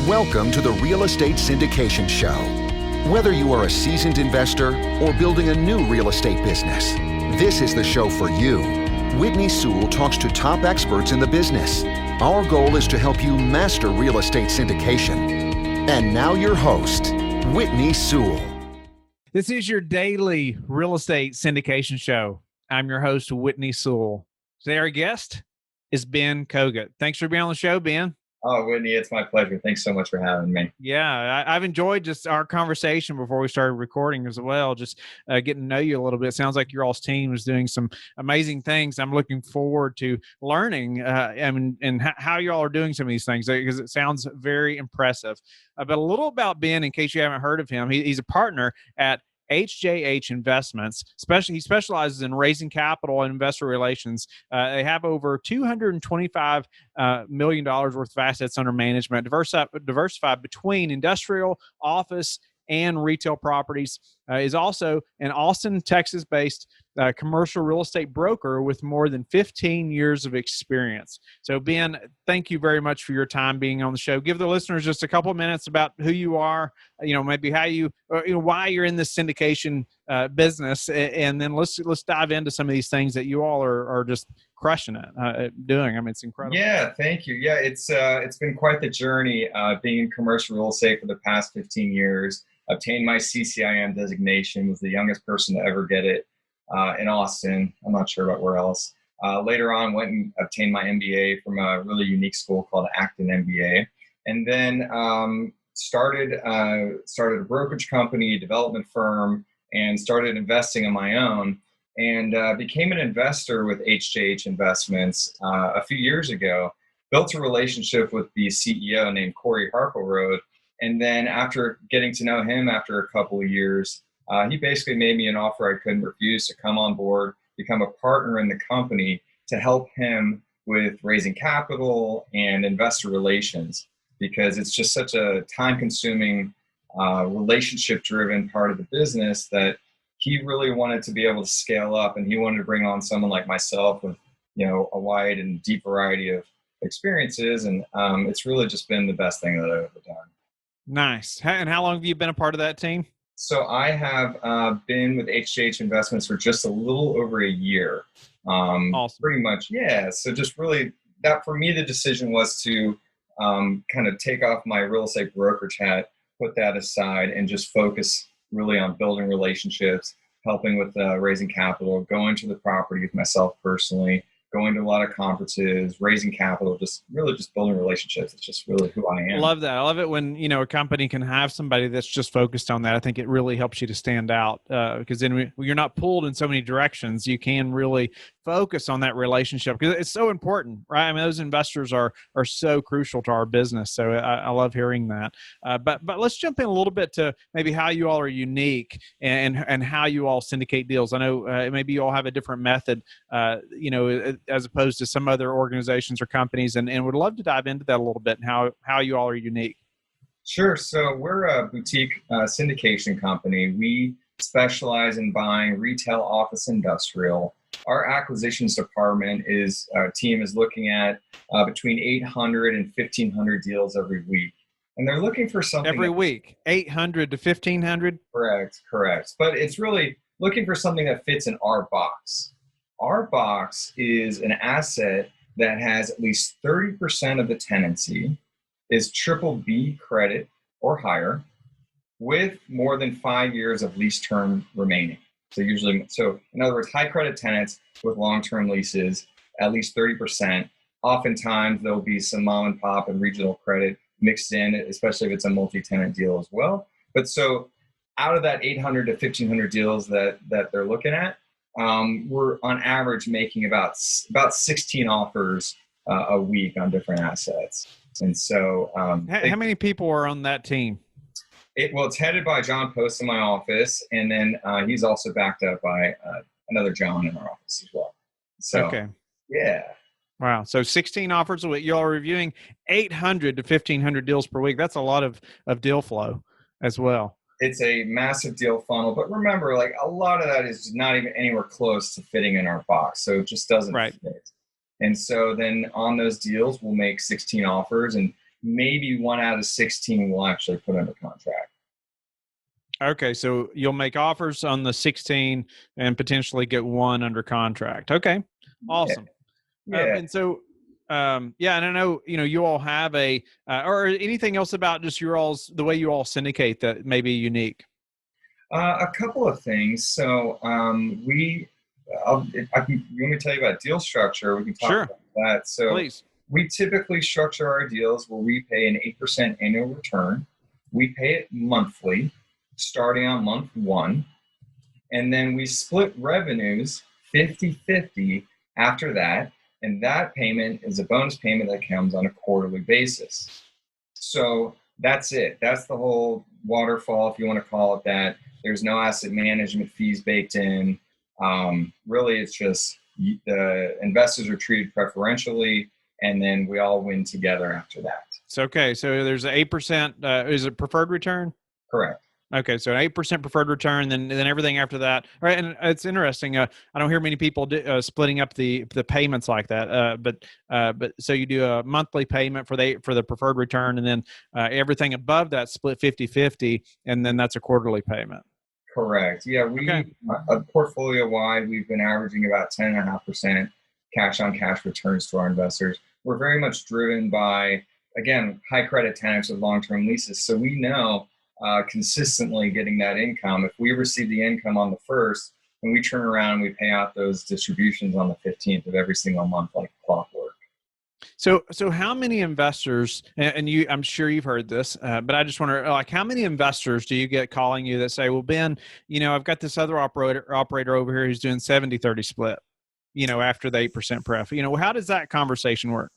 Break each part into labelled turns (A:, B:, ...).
A: Welcome to the Real Estate Syndication Show. Whether you are a seasoned investor or building a new real estate business, this is the show for you. Whitney Sewell talks to top experts in the business. Our goal is to help you master real estate syndication. And now your host, Whitney Sewell.
B: This is your daily real estate syndication show. I'm your host, Whitney Sewell. Today our guest is Ben Kogut. Thanks for being on the show, Ben.
C: Oh, Whitney, it's my pleasure. Thanks so much for having me.
B: Yeah, I've enjoyed just our conversation before we started recording as well, just getting to know you a little bit. Sounds like your all's team is doing some amazing things. I'm looking forward to learning and how you all are doing some of these things because it sounds very impressive. But a little about Ben, in case you haven't heard of him, he's a partner at HJH Investments. He specializes in raising capital and investor relations. They have over $225 million worth of assets under management, diversified between industrial, office, and retail properties. Is also an Austin, Texas-based commercial real estate broker with more than 15 years of experience. So, Ben, thank you very much for your time being on the show. Give the listeners just a couple of minutes about who you are, maybe how why you're in this syndication business, and then let's dive into some of these things that you all are just crushing it doing. I mean, it's incredible.
C: Yeah, thank you. Yeah, it's been quite the journey being in commercial real estate for the past 15 years. Obtained my CCIM designation, was the youngest person to ever get it in Austin. I'm not sure about where else. Later on, went and obtained my MBA from a really unique school called Acton MBA. And then started a brokerage company, development firm, and started investing on my own. And became an investor with HJH Investments a few years ago. Built a relationship with the CEO named Corey Harkleroad. And then after getting to know him after a couple of years, he basically made me an offer I couldn't refuse to come on board, become a partner in the company to help him with raising capital and investor relations, because it's just such a time-consuming, relationship-driven part of the business that he really wanted to be able to scale up, and he wanted to bring on someone like myself with, a wide and deep variety of experiences. And it's really just been the best thing that I've ever done.
B: Nice. And how long have you been a part of that team?
C: So I have been with HJH Investments for just a little over a year.
B: Awesome.
C: Pretty much, yeah. So just really, that for me, the decision was to kind of take off my real estate brokerage hat, put that aside, and just focus really on building relationships, helping with raising capital, going to the property with myself personally, going to a lot of conferences, raising capital, just building relationships. It's just really who I am.
B: I love that. I love it when, a company can have somebody that's just focused on that. I think it really helps you to stand out because then you're not pulled in so many directions. You can really focus on that relationship because it's so important, right? I mean, those investors are so crucial to our business. So I love hearing that. But let's jump in a little bit to maybe how you all are unique and how you all syndicate deals. I know maybe you all have a different method, as opposed to some other organizations or companies, and would love to dive into that a little bit and how you all are unique.
C: Sure. So we're a boutique syndication company. We specialize in buying retail, office, industrial. Our acquisitions department team is looking at between 800 and 1,500 deals every week. And they're looking for something
B: every week, 800 to 1,500?
C: Correct. But it's really looking for something that fits in our box. Our box is an asset that has at least 30% of the tenancy, is BBB credit or higher, with more than 5 years of lease term remaining. So in other words, high credit tenants with long-term leases, at least 30%. Oftentimes there'll be some mom and pop and regional credit mixed in, especially if it's a multi-tenant deal as well. But so out of that 800 to 1,500 deals that they're looking at, we're on average making about 16 offers a week on different assets. And so
B: how many people are on that team?
C: It's headed by John Post in my office, and then he's also backed up by another John in our office as well. So,
B: okay.
C: Yeah.
B: Wow. So 16 offers a week. You all are reviewing 800 to 1,500 deals per week. That's a lot of deal flow as well.
C: It's a massive deal funnel, but remember, like a lot of that is not even anywhere close to fitting in our box. So it just doesn't fit. And so then on those deals, we'll make 16 offers, and maybe 1 out of 16 will actually put under contract.
B: Okay, so you'll make offers on the 16 and potentially get one under contract. Okay, awesome.
C: Yeah.
B: And so, yeah, and I know, you all have or anything else about just the way you all syndicate that may be unique.
C: A couple of things. So you want me to tell you about deal structure? We can talk
B: Sure.
C: about that. So
B: Please.
C: we typically structure our deals where we pay an 8% annual return. We pay it monthly, starting on month 1. And then we split revenues 50-50 after that. And that payment is a bonus payment that comes on a quarterly basis. So that's it. That's the whole waterfall, if you want to call it that. There's no asset management fees baked in. Really, it's just the investors are treated preferentially, and then we all win together after that.
B: So, okay. So there's an 8%, is it preferred return?
C: Correct.
B: Okay, so an 8% preferred return, then everything after that. All right, and it's interesting. I don't hear many people splitting up the payments like that. But so you do a monthly payment for the preferred return, and then everything above that split 50-50, and then that's a quarterly payment.
C: Correct. Yeah, portfolio wide, we've been averaging about 10.5% cash on cash returns to our investors. We're very much driven by, again, high credit tenants with long-term leases, so we know. Consistently getting that income. If we receive the income on the 1st, and we turn around and we pay out those distributions on the 15th of every single month, like clockwork.
B: So how many investors, and I'm sure you've heard this, but I just wonder, like, how many investors do you get calling you that say, well, Ben, I've got this other operator over here who's doing 70-30 split, after the 8% pref. How does that conversation work?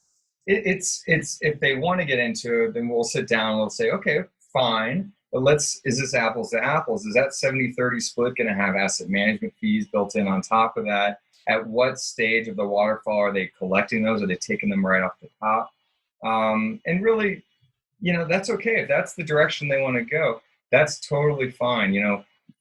C: It's if they want to get into it, then we'll sit down and we'll say, okay, fine. But is this apples to apples? Is that 70-30 split going to have asset management fees built in on top of that? At what stage of the waterfall are they collecting those? Are they taking them right off the top? And really, that's okay. If that's the direction they want to go, that's totally fine.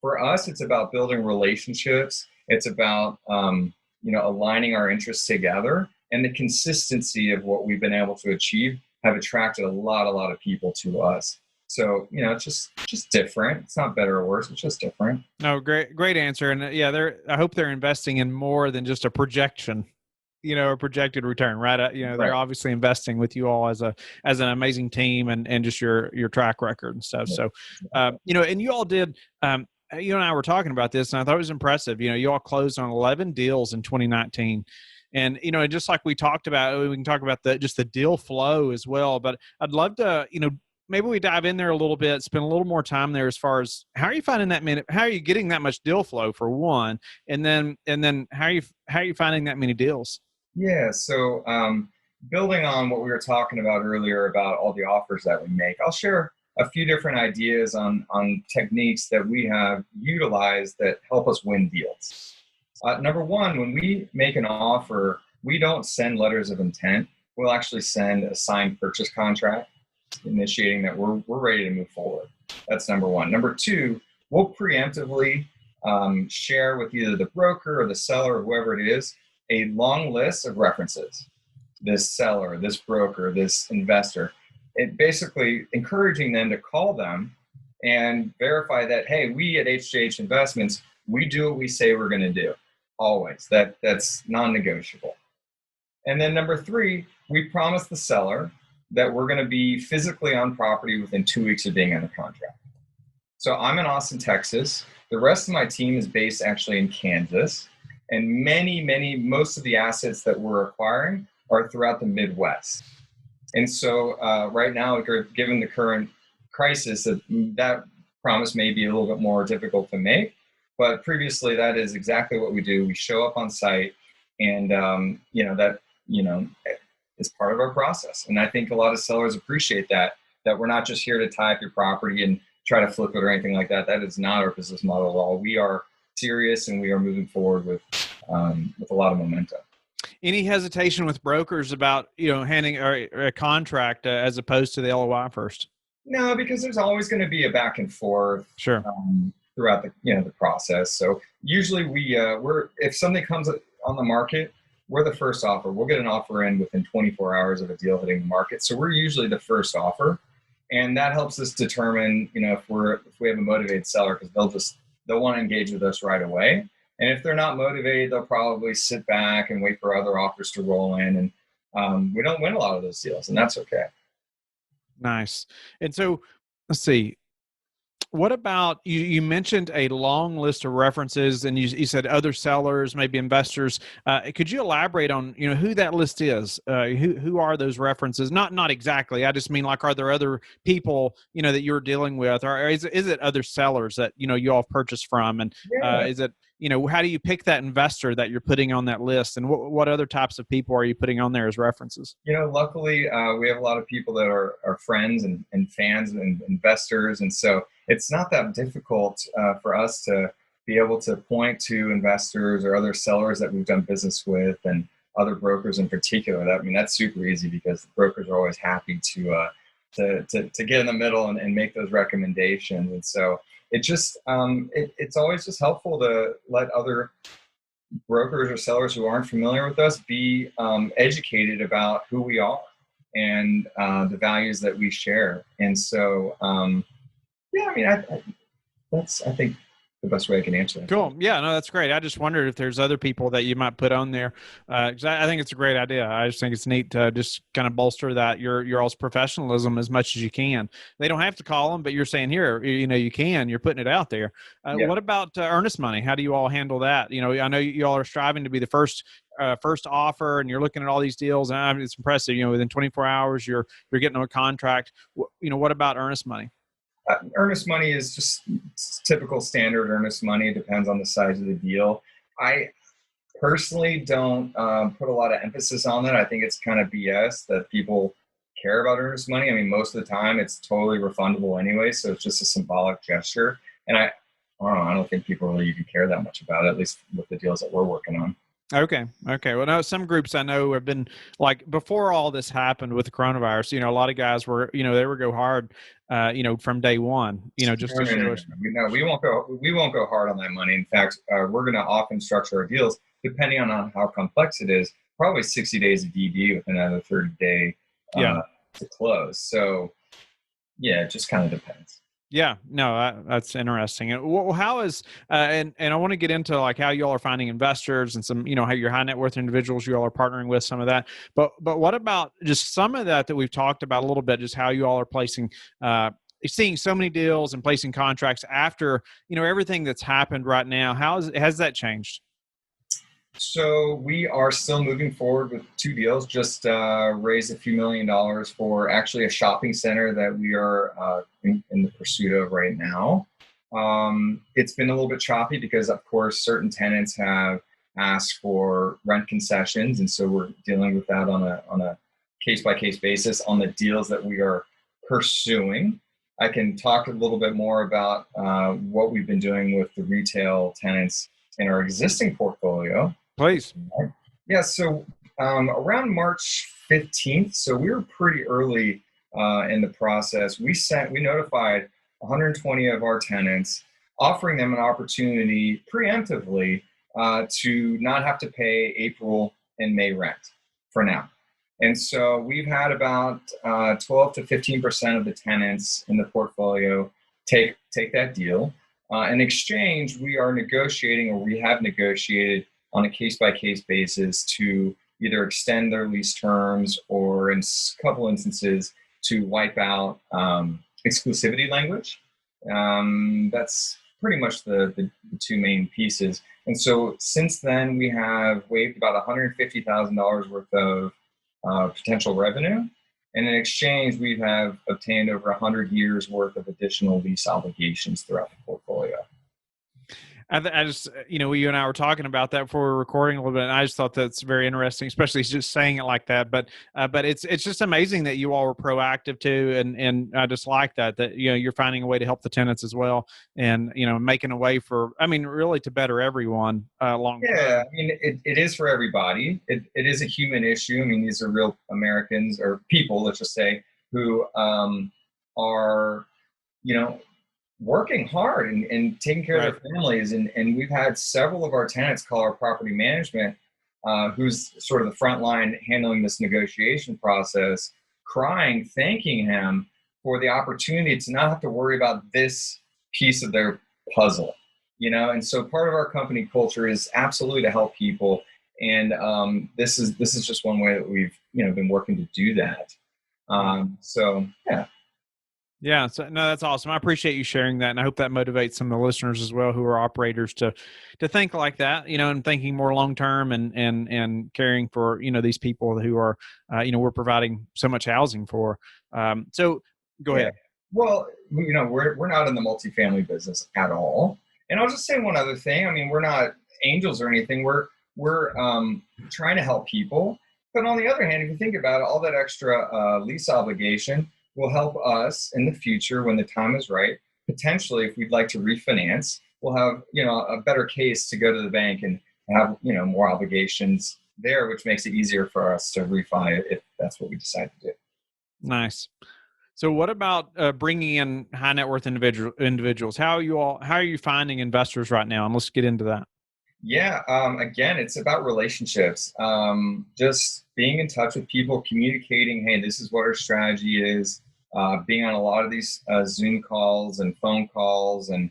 C: For us, it's about building relationships. It's about, aligning our interests together, and the consistency of what we've been able to achieve have attracted a lot of people to us. So, it's just different. It's not better or worse. It's just different.
B: No, great answer. And I hope they're investing in more than just a projection, a projected return, right? They're
C: Right.
B: obviously investing with you all as an amazing team and just your track record and stuff. So, and you all did, you and I were talking about this, and I thought it was impressive. You all closed on 11 deals in 2019. And, just like we talked about, we can talk about just the deal flow as well. But I'd love to, maybe we dive in there a little bit, spend a little more time there as far as how are you finding how are you getting that much deal flow for one, and then how are you finding that many deals?
C: Yeah. So building on what we were talking about earlier about all the offers that we make, I'll share a few different ideas on techniques that we have utilized that help us win deals. Number one, when we make an offer, we don't send letters of intent. We'll actually send a signed purchase contract, initiating that we're ready to move forward. That's number one. Number two, we'll preemptively share with either the broker or the seller or whoever it is a long list of references. This seller, this broker, this investor. It basically encouraging them to call them and verify that, hey, we at HJH Investments, we do what we say we're going to do. Always. That's non-negotiable. And then number three, we promise the seller that we're going to be physically on property within 2 weeks of being under contract. So I'm in Austin, Texas. The rest of my team is based actually in Kansas. And most of the assets that we're acquiring are throughout the Midwest. And so right now, given the current crisis, that promise may be a little bit more difficult to make. But previously, that is exactly what we do. We show up on site, and that is part of our process. And I think a lot of sellers appreciate that we're not just here to tie up your property and try to flip it or anything like that. That is not our business model at all. We are serious, and we are moving forward with a lot of momentum.
B: Any hesitation with brokers about handing a contract as opposed to the LOI first?
C: No, because there's always going to be a back and forth.
B: Sure.
C: Throughout the process. So usually if something comes on the market, we're the first offer. We'll get an offer in within 24 hours of a deal hitting the market. So we're usually the first offer. And that helps us determine, if we have a motivated seller, because they'll want to engage with us right away. And if they're not motivated, they'll probably sit back and wait for other offers to roll in. And we don't win a lot of those deals, and that's okay.
B: Nice. And so let's see. What about you mentioned a long list of references, and you said other sellers, maybe investors. Could you elaborate on who that list is? Who are those references? Not exactly. I just mean, like, are there other people that you're dealing with, or is it other sellers that you all have purchased from? And is it how do you pick that investor that you're putting on that list, and what other types of people are you putting on there as references?
C: Luckily, we have a lot of people that are friends and fans and investors, and so it's not that difficult for us to be able to point to investors or other sellers that we've done business with, and other brokers in particular. That's super easy, because the brokers are always happy to get in the middle and make those recommendations. And so it just it's always just helpful to let other brokers or sellers who aren't familiar with us be educated about who we are and the values that we share. And so that's, I think, the best way I can answer that.
B: Cool. Yeah, no, that's great. I just wondered if there's other people that you might put on there. 'Cause I think it's a great idea. I just think it's neat to just kind of bolster that your all's professionalism as much as you can. They don't have to call them, but you're saying here, you can. You're putting it out there.
C: Yeah.
B: What about earnest money? How do you all handle that? I know you all are striving to be the first offer, and you're looking at all these deals, and it's impressive. Within 24 hours, you're getting a contract. What about earnest money?
C: Earnest money is just typical standard earnest money. It depends on the size of the deal. I personally don't put a lot of emphasis on that. I think it's kind of BS that people care about earnest money. Most of the time it's totally refundable anyway, so it's just a symbolic gesture. And I don't think people really even care that much about it, at least with the deals that we're working on.
B: Okay. Well, now some groups I know have been, like, before all this happened with the coronavirus, a lot of guys were, they would go hard, from day one, just to show us.
C: No, we won't go hard on that money. In fact, we're going to often structure our deals, depending on how complex it is, probably 60 days of DD with another 30-day to close. So yeah, it just kind of depends.
B: Yeah, no, that's interesting. And how is and I want to get into, like, how y'all are finding investors and some, how your high net worth individuals you all are partnering with, some of that. But what about just some of that we've talked about a little bit, just how you all are placing, seeing so many deals and placing contracts after everything that's happened right now? Has that changed?
C: So we are still moving forward with 2 deals. Just raised a few $1 million for actually a shopping center that we are in the pursuit of right now. It's been a little bit choppy because, of course, certain tenants have asked for rent concessions, and so we're dealing with that on a case-by-case basis on the deals that we are pursuing. I can talk a little bit more about what we've been doing with the retail tenants in our existing portfolio.
B: Please.
C: Yeah, so around March 15th, so we were pretty early in the process. We notified 120 of our tenants, offering them an opportunity preemptively to not have to pay April and May rent for now. And so we've had about 12 to 15% of the tenants in the portfolio take that deal. In exchange, we are negotiating, or we have negotiated on a case-by-case basis, to either extend their lease terms, or in a couple instances to wipe out exclusivity language. That's pretty much the 2 main pieces. And so since then, we have waived about $150,000 worth of potential revenue. And in exchange, we have obtained over 100 years worth of additional lease obligations throughout the portfolio.
B: I just, you and I were talking about that before we were recording a little bit, and I just thought that's very interesting, especially just saying it like that. But it's just amazing that you all were proactive too, and I just like that you're finding a way to help the tenants as well, and making a way for, really to better everyone long term.
C: Yeah, it is for everybody. It is a human issue. These are real Americans, or people, let's just say, who are working hard and taking care of their families. And we've had several of our tenants call our property management who's sort of the front line handling this negotiation process, crying, thanking him for the opportunity to not have to worry about this piece of their puzzle, And so part of our company culture is absolutely to help people. And this is just one way that we've, been working to do that. So, yeah.
B: Yeah. So no, that's awesome. I appreciate you sharing that. And I hope that motivates some of the listeners as well who are operators to think like that, and thinking more long-term and caring for, these people who are, we're providing so much housing for. So go ahead.
C: Well, we're not in the multifamily business at all. And I'll just say one other thing. I mean, we're not angels or anything. We're trying to help people. But on the other hand, if you think about it, all that extra lease obligation will help us in the future when the time is right. Potentially, if we'd like to refinance, we'll have, a better case to go to the bank and have, more obligations there, which makes it easier for us to refi it if that's what we decide to do.
B: Nice. So what about bringing in high net worth individuals? How are you finding investors right now? And let's get into that.
C: Yeah. Again, it's about relationships. Just being in touch with people, communicating, hey, this is what our strategy is, being on a lot of these Zoom calls and phone calls, and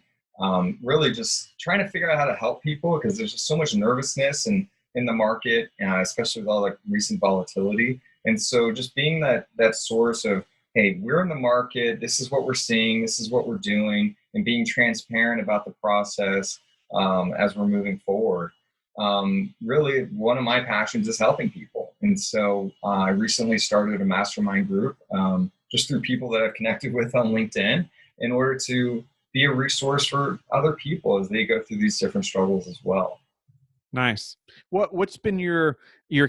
C: really just trying to figure out how to help people, because there's just so much nervousness in the market, especially with all the recent volatility. And so just being that source of, hey, we're in the market, this is what we're seeing, this is what we're doing, and being transparent about the process as we're moving forward. Really, one of my passions is helping people. And so I recently started a mastermind group just through people that I've connected with on LinkedIn in order to be a resource for other people as they go through these different struggles as well.
B: Nice. What's been your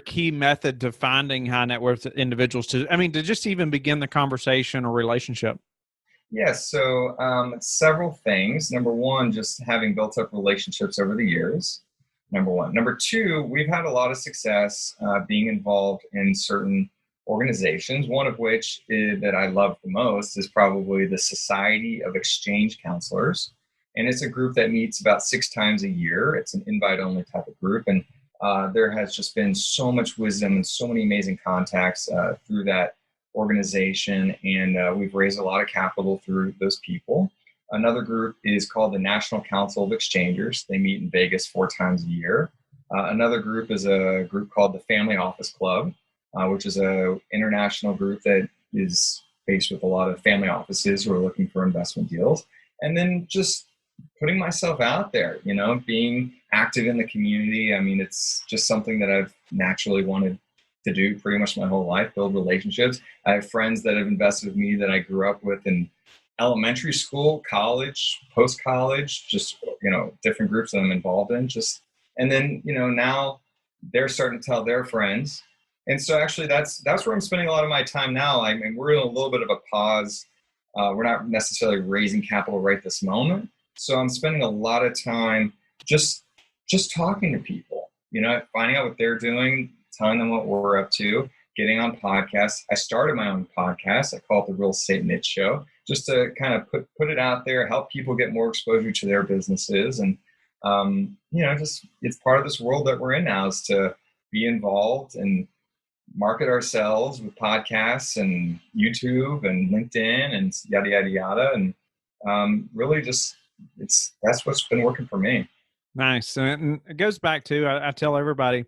B: key method to finding high net worth individuals to just even begin the conversation or relationship?
C: Yes. So several things. Number one, just having built up relationships over the years. Number one. Number two, we've had a lot of success being involved in certain organizations, one of which that I love the most is probably the Society of Exchange Counselors. And it's a group that meets about 6 times a year. It's an invite-only type of group. And there has just been so much wisdom and so many amazing contacts through that organization. And we've raised a lot of capital through those people. Another group is called the National Council of Exchangers. They meet in Vegas 4 times a year. Another group is a group called the Family Office Club, which is an international group that is based with a lot of family offices who are looking for investment deals. And then just putting myself out there, being active in the community. I mean, it's just something that I've naturally wanted to do pretty much my whole life, build relationships. I have friends that have invested with me that I grew up with in elementary school, college, post-college, just, different groups that I'm involved in. And then, now they're starting to tell their friends. And so actually that's where I'm spending a lot of my time now. I mean, we're in a little bit of a pause. We're not necessarily raising capital right this moment. So I'm spending a lot of time just talking to people, finding out what they're doing, telling them what we're up to, getting on podcasts. I started my own podcast. I call it the Real Estate Niche Show, just to kind of put it out there, help people get more exposure to their businesses. And, just it's part of this world that we're in now is to be involved and market ourselves with podcasts and YouTube and LinkedIn and yada, yada, yada. And really just that's what's been working for me.
B: Nice. And it goes back to, I tell everybody,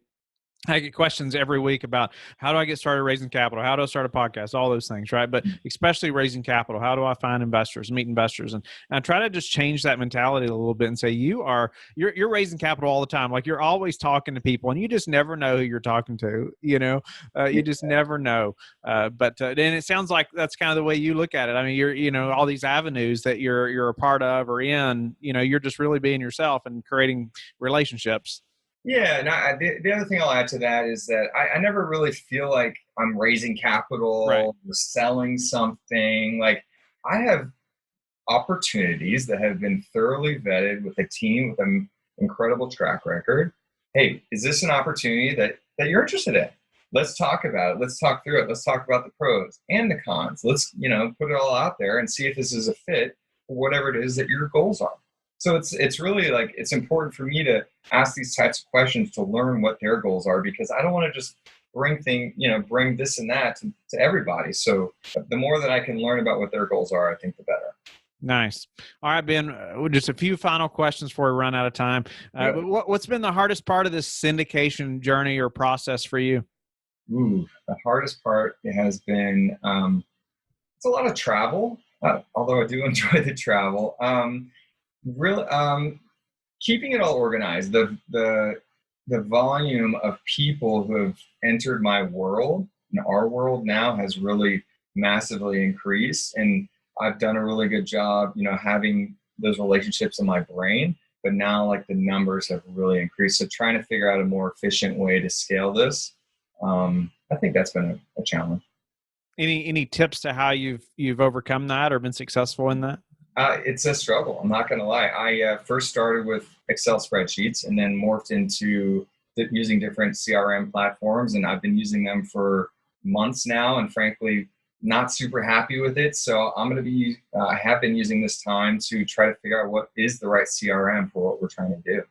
B: I get questions every week about how do I get started raising capital? How do I start a podcast? All those things, right? But especially raising capital. How do I find investors, meet investors? And I try to just change that mentality a little bit and say, you're raising capital all the time. Like you're always talking to people and you just never know who you're talking to, you just never know. But then it sounds like that's kind of the way you look at it. I mean, you're, all these avenues that you're a part of or in, you're just really being yourself and creating relationships.
C: Yeah, and the other thing I'll add to that is that I never really feel like I'm raising capital
B: right.
C: or selling something. Like I have opportunities that have been thoroughly vetted with a team with an incredible track record. Hey, is this an opportunity that you're interested in? Let's talk about it. Let's talk through it. Let's talk about the pros and the cons. Let's, put it all out there and see if this is a fit for whatever it is that your goals are. So it's really like, it's important for me to ask these types of questions to learn what their goals are, because I don't want to just bring this and that to everybody. So the more that I can learn about what their goals are, I think the better.
B: Nice. All right, Ben, just a few final questions before we run out of time. What's been the hardest part of this syndication journey or process for you?
C: The hardest part has been, it's a lot of travel, although I do enjoy the travel. Keeping it all organized. The volume of people who have entered my world, and our world now, has really massively increased. And I've done a really good job, having those relationships in my brain, but now like the numbers have really increased. So trying to figure out a more efficient way to scale this, I think that's been a challenge.
B: Any tips to how you've overcome that or been successful in that?
C: It's a struggle. I'm not going to lie. I first started with Excel spreadsheets and then morphed into using different CRM platforms. And I've been using them for months now, and frankly, not super happy with it. So I have been using this time to try to figure out what is the right CRM for what we're trying to do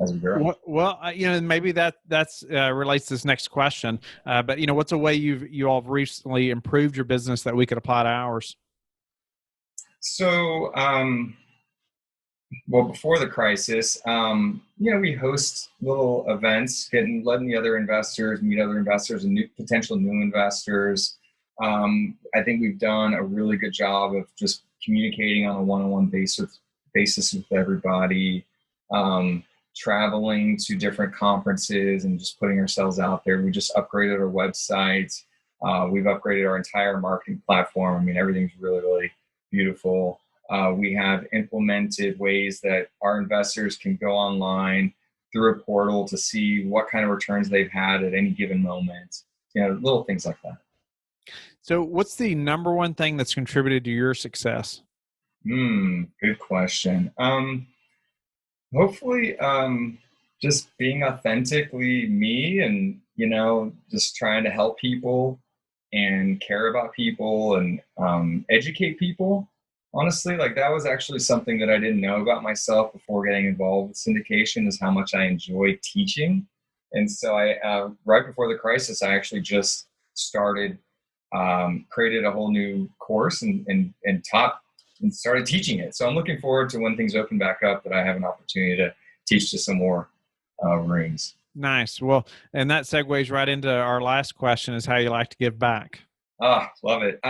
C: as we grow.
B: Well, maybe that's relates to this next question. But what's a way you all have recently improved your business that we could apply to ours?
C: So, before the crisis, we host little events, letting the other investors meet other investors and potential new investors. I think we've done a really good job of just communicating on a one-on-one basis with everybody, traveling to different conferences and just putting ourselves out there. We just upgraded our website. We've upgraded our entire marketing platform. I mean, everything's really, really beautiful. We have implemented ways that our investors can go online through a portal to see what kind of returns they've had at any given moment, little things like that.
B: So what's the number one thing that's contributed to your success?
C: Good question. Hopefully, just being authentically me and, just trying to help people and care about people and educate people. Honestly, like that was actually something that I didn't know about myself before getting involved with syndication, is how much I enjoy teaching. And so I, right before the crisis, I actually just started, created a whole new course and taught and started teaching it. So I'm looking forward to when things open back up that I have an opportunity to teach to some more rooms.
B: Nice. Well, and that segues right into our last question, is how you like to give back.
C: Love it.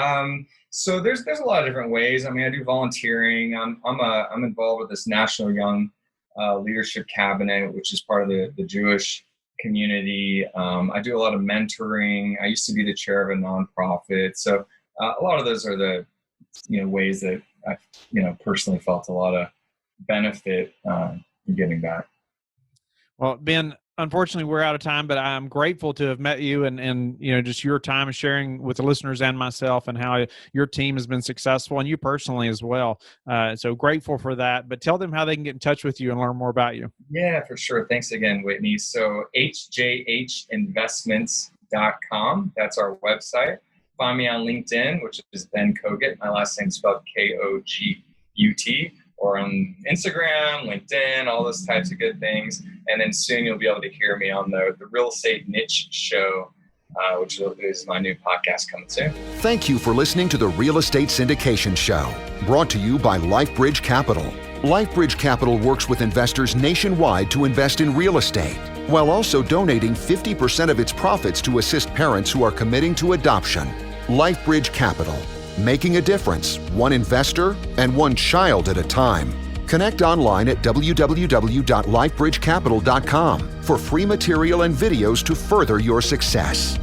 C: So there's a lot of different ways. I mean, I do volunteering. I'm involved with this National Young Leadership Cabinet, which is part of the Jewish community. I do a lot of mentoring. I used to be the chair of a nonprofit. So a lot of those are the ways that I've personally felt a lot of benefit in giving back.
B: Well, Ben, unfortunately, we're out of time, but I'm grateful to have met you and just your time and sharing with the listeners and myself and how your team has been successful and you personally as well. So grateful for that. But tell them how they can get in touch with you and learn more about you.
C: Yeah, for sure. Thanks again, Whitney. So HJH Investments.com. That's our website. Find me on LinkedIn, which is Ben Kogut. My last name is spelled Kogut. Or on Instagram, LinkedIn, all those types of good things. And then soon you'll be able to hear me on the Real Estate Niche Show, which is my new podcast coming soon.
A: Thank you for listening to the Real Estate Syndication Show, brought to you by LifeBridge Capital. LifeBridge Capital works with investors nationwide to invest in real estate, while also donating 50% of its profits to assist parents who are committing to adoption. LifeBridge Capital, making a difference, one investor and one child at a time. Connect online at www.lifebridgecapital.com for free material and videos to further your success.